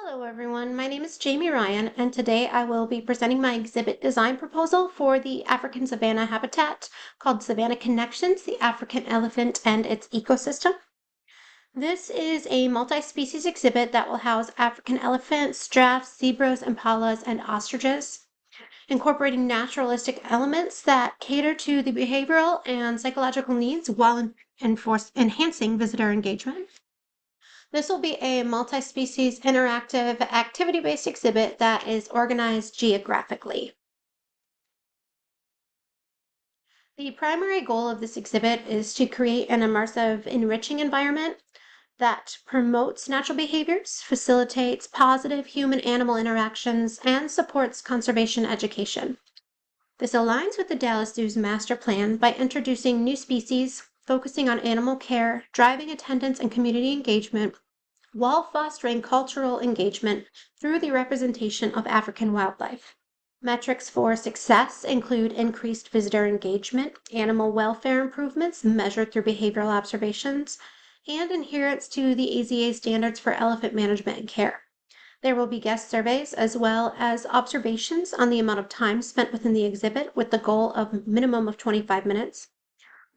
Hello everyone, my name is Jamie Ryan and today I will be presenting my exhibit design proposal for the African savanna habitat called Savannah Connections, the African elephant and its ecosystem. This is a multi-species exhibit that will house African elephants, giraffes, zebras, impalas, and ostriches, incorporating naturalistic elements that cater to the behavioral and psychological needs while enhancing visitor engagement. This will be a multi-species interactive activity-based exhibit that is organized geographically. The primary goal of this exhibit is to create an immersive, enriching environment that promotes natural behaviors, facilitates positive human-animal interactions, and supports conservation education. This aligns with the Dallas Zoo's master plan by introducing new species, focusing on animal care, driving attendance and community engagement, while fostering cultural engagement through the representation of African wildlife. Metrics for success include increased visitor engagement, animal welfare improvements measured through behavioral observations, and adherence to the AZA standards for elephant management and care. There will be guest surveys as well as observations on the amount of time spent within the exhibit with the goal of minimum of 25 minutes.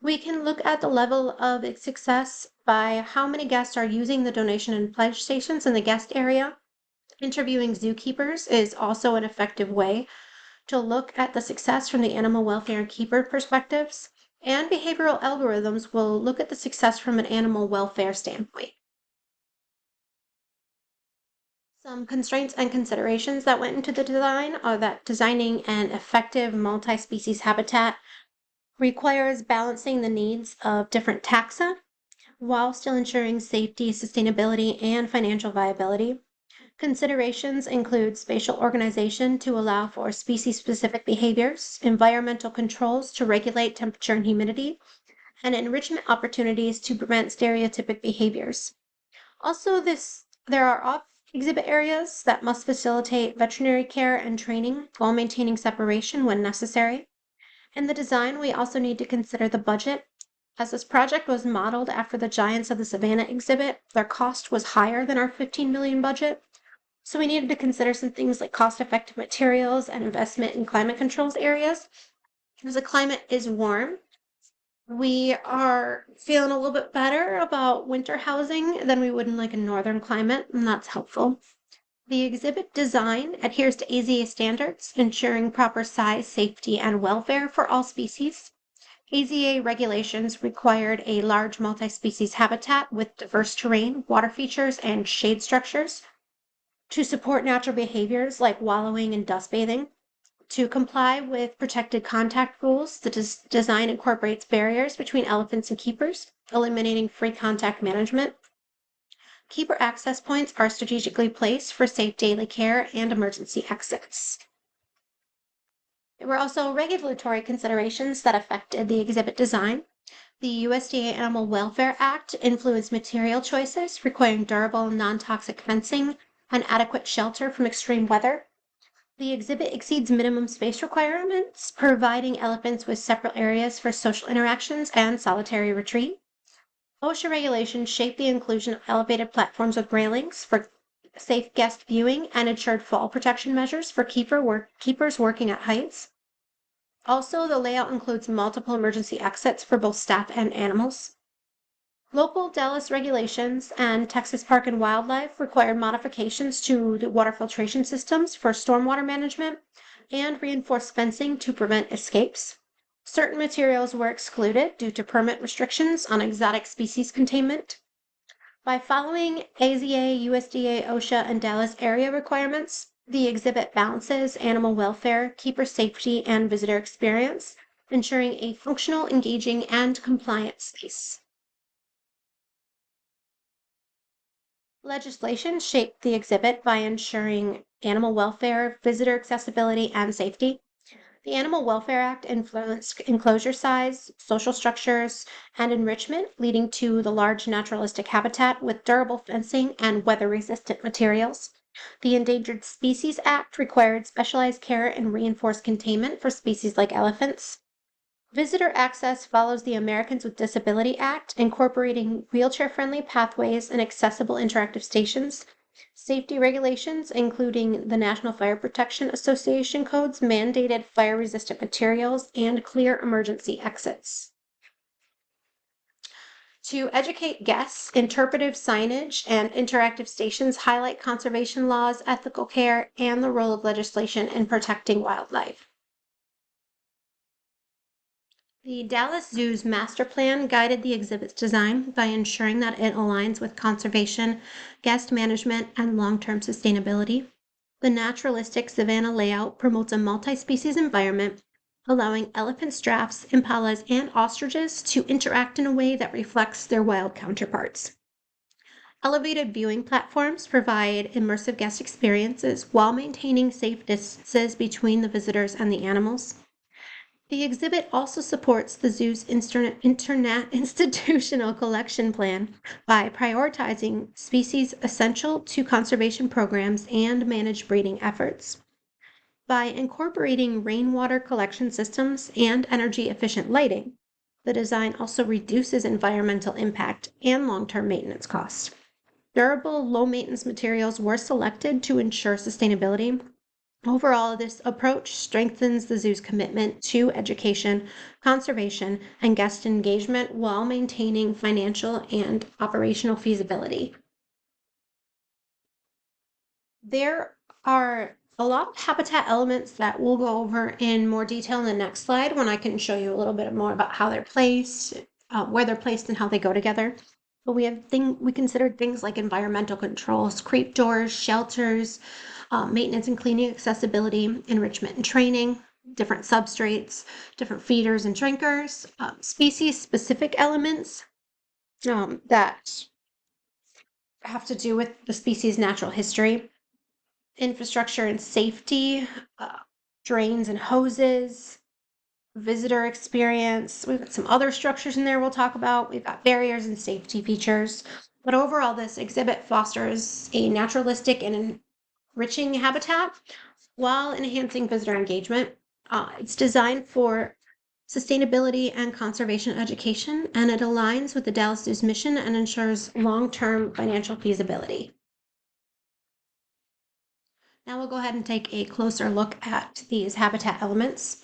We can look at the level of success by how many guests are using the donation and pledge stations in the guest area. Interviewing zookeepers is also an effective way to look at the success from the animal welfare and keeper perspectives, and behavioral algorithms will look at the success from an animal welfare standpoint. Some constraints and considerations that went into the design are that designing an effective multi-species habitat requires balancing the needs of different taxa while still ensuring safety, sustainability, and financial viability. Considerations include spatial organization to allow for species-specific behaviors, environmental controls to regulate temperature and humidity, and enrichment opportunities to prevent stereotypic behaviors. Also, there are off-exhibit areas that must facilitate veterinary care and training while maintaining separation when necessary. In the design, we also need to consider the budget. As this project was modeled after the Giants of the Savannah exhibit, their cost was higher than our $15 million budget. So we needed to consider some things like cost-effective materials and investment in climate controls areas. As the climate is warm, we are feeling a little bit better about winter housing than we would in like a northern climate, and that's helpful. The exhibit design adheres to AZA standards, ensuring proper size, safety, and welfare for all species. AZA regulations required a large multi-species habitat with diverse terrain, water features, and shade structures to support natural behaviors like wallowing and dust bathing. To comply with protected contact rules, the design incorporates barriers between elephants and keepers, eliminating free contact management. Keeper access points are strategically placed for safe daily care and emergency exits. There were also regulatory considerations that affected the exhibit design. The USDA Animal Welfare Act influenced material choices, requiring durable, non-toxic fencing and adequate shelter from extreme weather. The exhibit exceeds minimum space requirements, providing elephants with separate areas for social interactions and solitary retreat. OSHA regulations shape the inclusion of elevated platforms with railings for safe guest viewing and ensured fall protection measures for keepers working at heights. Also, the layout includes multiple emergency exits for both staff and animals. Local Dallas regulations and Texas Park and Wildlife required modifications to the water filtration systems for stormwater management and reinforced fencing to prevent escapes. Certain materials were excluded due to permit restrictions on exotic species containment. By following AZA, USDA, OSHA, and Dallas area requirements, the exhibit balances animal welfare, keeper safety, and visitor experience, ensuring a functional, engaging, and compliant space. Legislation shaped the exhibit by ensuring animal welfare, visitor accessibility, and safety. The Animal Welfare Act influenced enclosure size, social structures, and enrichment, leading to the large naturalistic habitat with durable fencing and weather-resistant materials. The Endangered Species Act required specialized care and reinforced containment for species like elephants. Visitor access follows the Americans with Disability Act, incorporating wheelchair-friendly pathways and accessible interactive stations. Safety regulations, including the National Fire Protection Association codes, mandated fire-resistant materials and clear emergency exits. To educate guests, interpretive signage and interactive stations highlight conservation laws, ethical care, and the role of legislation in protecting wildlife. The Dallas Zoo's master plan guided the exhibit's design by ensuring that it aligns with conservation, guest management, and long-term sustainability. The naturalistic savanna layout promotes a multi-species environment, allowing elephants, giraffes, impalas, and ostriches to interact in a way that reflects their wild counterparts. Elevated viewing platforms provide immersive guest experiences while maintaining safe distances between the visitors and the animals. The exhibit also supports the zoo's institutional collection plan by prioritizing species essential to conservation programs and managed breeding efforts. By incorporating rainwater collection systems and energy-efficient lighting, the design also reduces environmental impact and long-term maintenance costs. Durable, low-maintenance materials were selected to ensure sustainability. Overall, this approach strengthens the zoo's commitment to education, conservation, and guest engagement while maintaining financial and operational feasibility. There are a lot of habitat elements that we'll go over in more detail in the next slide when I can show you a little bit more about how they're placed, where they're placed, and how they go together. But we considered things like environmental controls, creep doors, shelters, maintenance and cleaning, accessibility, enrichment and training, different substrates, different feeders and drinkers, species-specific elements that have to do with the species' natural history, infrastructure and safety, drains and hoses, visitor experience. We've got some other structures in there we'll talk about. We've got barriers and safety features. But overall, this exhibit fosters a naturalistic and enriching habitat while enhancing visitor engagement. It's designed for sustainability and conservation education, and it aligns with the Dallas Zoo's mission and ensures long-term financial feasibility. Now we'll go ahead and take a closer look at these habitat elements.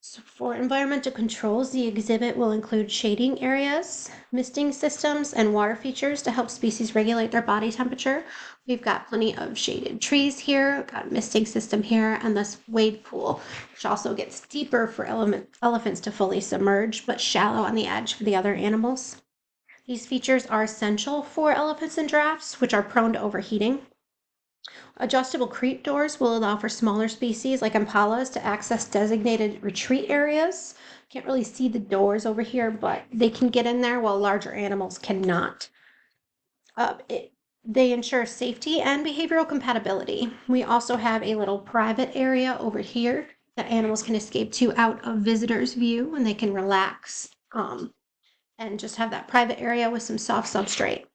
So for environmental controls, the exhibit will include shading areas, misting systems, and water features to help species regulate their body temperature. We've got plenty of shaded trees here, got a misting system here, and this wade pool, which also gets deeper for elephants to fully submerge, but shallow on the edge for the other animals. These features are essential for elephants and giraffes, which are prone to overheating. Adjustable creep doors will allow for smaller species like impalas to access designated retreat areas. Can't really see the doors over here, but they can get in there while larger animals cannot. They ensure safety and behavioral compatibility. We also have a little private area over here that animals can escape to out of visitors' view, and they can relax and just have that private area with some soft substrate.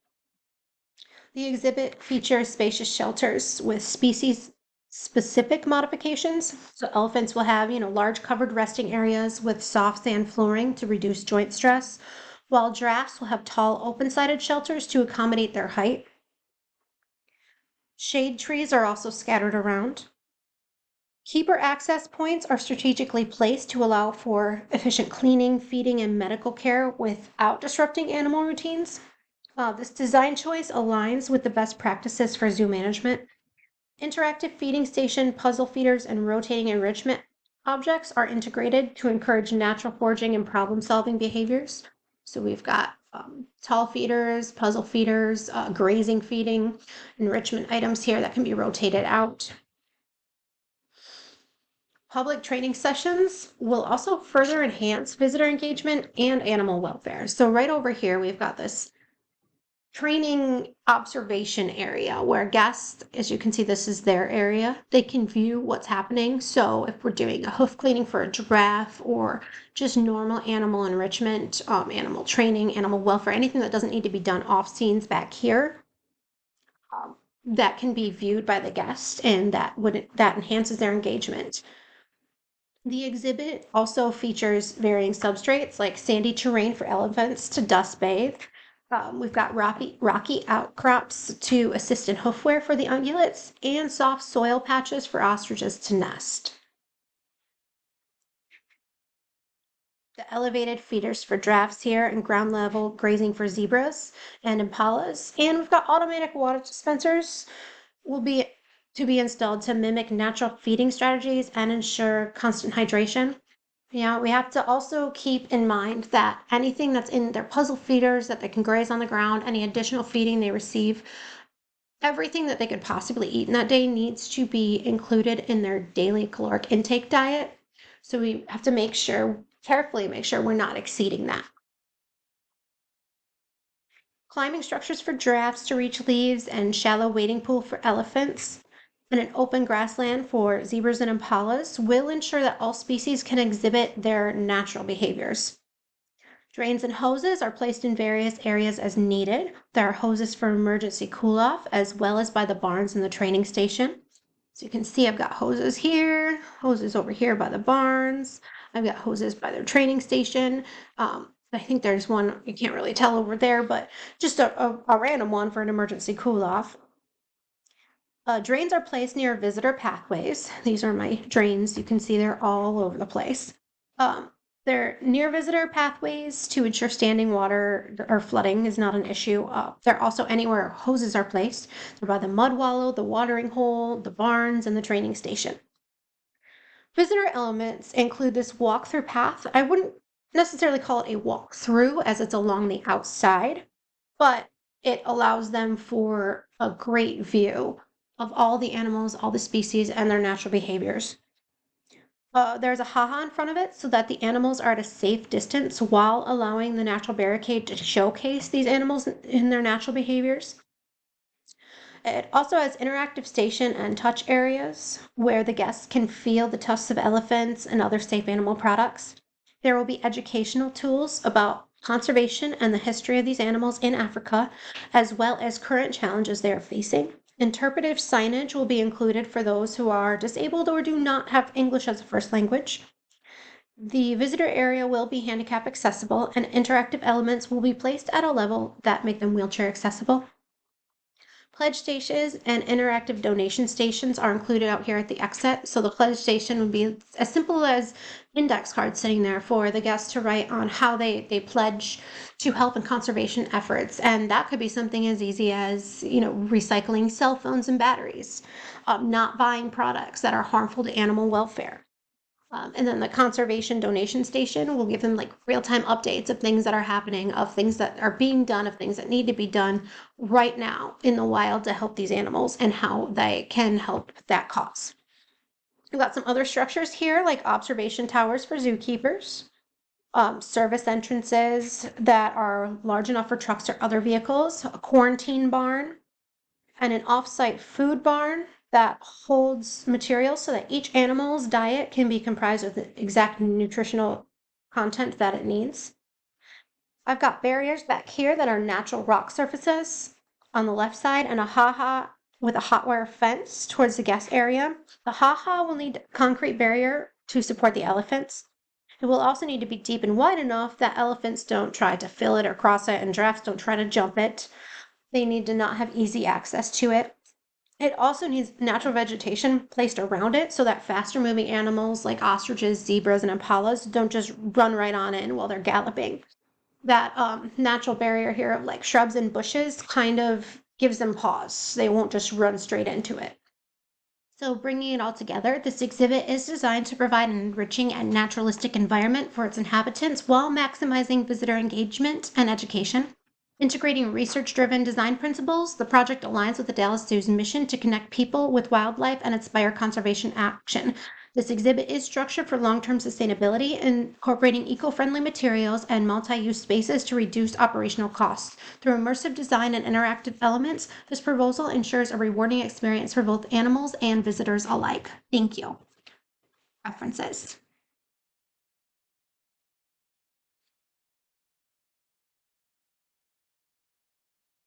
The exhibit features spacious shelters with species-specific modifications. So elephants will have, large covered resting areas with soft sand flooring to reduce joint stress, while giraffes will have tall open-sided shelters to accommodate their height. Shade trees are also scattered around. Keeper access points are strategically placed to allow for efficient cleaning, feeding, and medical care without disrupting animal routines. This design choice aligns with the best practices for zoo management. Interactive feeding station, puzzle feeders, and rotating enrichment objects are integrated to encourage natural foraging and problem-solving behaviors. So we've got tall feeders, puzzle feeders, grazing feeding, enrichment items here that can be rotated out. Public training sessions will also further enhance visitor engagement and animal welfare. So right over here, we've got this training observation area where guests, as you can see, this is their area, they can view what's happening. So if we're doing a hoof cleaning for a giraffe or just normal animal enrichment, animal training, animal welfare, anything that doesn't need to be done off scenes back here, that can be viewed by the guest, and that enhances their engagement. The exhibit also features varying substrates like sandy terrain for elephants to dust bathe, We've got rocky outcrops to assist in hoof wear for the ungulates and soft soil patches for ostriches to nest. The elevated feeders for giraffes here and ground level grazing for zebras and impalas. And we've got automatic water dispensers will be to be installed to mimic natural feeding strategies and ensure constant hydration. Yeah, we have to also keep in mind that anything that's in their puzzle feeders that they can graze on the ground, any additional feeding they receive, everything that they could possibly eat in that day needs to be included in their daily caloric intake diet. So we have to carefully make sure we're not exceeding that. Climbing structures for giraffes to reach leaves and shallow wading pool for elephants and an open grassland for zebras and impalas will ensure that all species can exhibit their natural behaviors. Drains and hoses are placed in various areas as needed. There are hoses for emergency cool-off as well as by the barns and the training station. So you can see I've got hoses here, hoses over here by the barns. I've got hoses by their training station. I think there's one, you can't really tell over there, but just a random one for an emergency cool-off. Drains are placed near visitor pathways. These are my drains. You can see they're all over the place. They're near visitor pathways to ensure standing water or flooding is not an issue. They're also anywhere hoses are placed. They're by the mud wallow, the watering hole, the barns, and the training station. Visitor elements include this walk-through path. I wouldn't necessarily call it a walk-through as it's along the outside, but it allows them for a great view of all the animals, all the species, and their natural behaviors. There's a haha in front of it so that the animals are at a safe distance while allowing the natural barricade to showcase these animals in their natural behaviors. It also has interactive station and touch areas where the guests can feel the tusks of elephants and other safe animal products. There will be educational tools about conservation and the history of these animals in Africa, as well as current challenges they are facing. Interpretive signage will be included for those who are disabled or do not have English as a first language. The visitor area will be handicap accessible and interactive elements will be placed at a level that make them wheelchair accessible. Pledge stations and interactive donation stations are included out here at the exit. So the pledge station would be as simple as index cards sitting there for the guests to write on how they pledge to help in conservation efforts. And that could be something as easy as, recycling cell phones and batteries, not buying products that are harmful to animal welfare. And then the conservation donation station will give them like real-time updates of things that are happening, of things that are being done, of things that need to be done right now in the wild to help these animals and how they can help that cause. We've got some other structures here like observation towers for zookeepers, service entrances that are large enough for trucks or other vehicles, a quarantine barn, and an off-site food barn that holds materials so that each animal's diet can be comprised of the exact nutritional content that it needs. I've got barriers back here that are natural rock surfaces on the left side and a haha with a hot wire fence towards the guest area. The haha will need a concrete barrier to support the elephants. It will also need to be deep and wide enough that elephants don't try to fill it or cross it and giraffes don't try to jump it. They need to not have easy access to it. It also needs natural vegetation placed around it so that faster moving animals like ostriches, zebras, and impalas don't just run right on in while they're galloping. That natural barrier here of like shrubs and bushes kind of gives them pause. They won't just run straight into it. So bringing it all together, this exhibit is designed to provide an enriching and naturalistic environment for its inhabitants while maximizing visitor engagement and education. Integrating research-driven design principles, the project aligns with the Dallas Zoo's mission to connect people with wildlife and inspire conservation action. This exhibit is structured for long-term sustainability, incorporating eco-friendly materials and multi-use spaces to reduce operational costs. Through immersive design and interactive elements, this proposal ensures a rewarding experience for both animals and visitors alike. Thank you. References.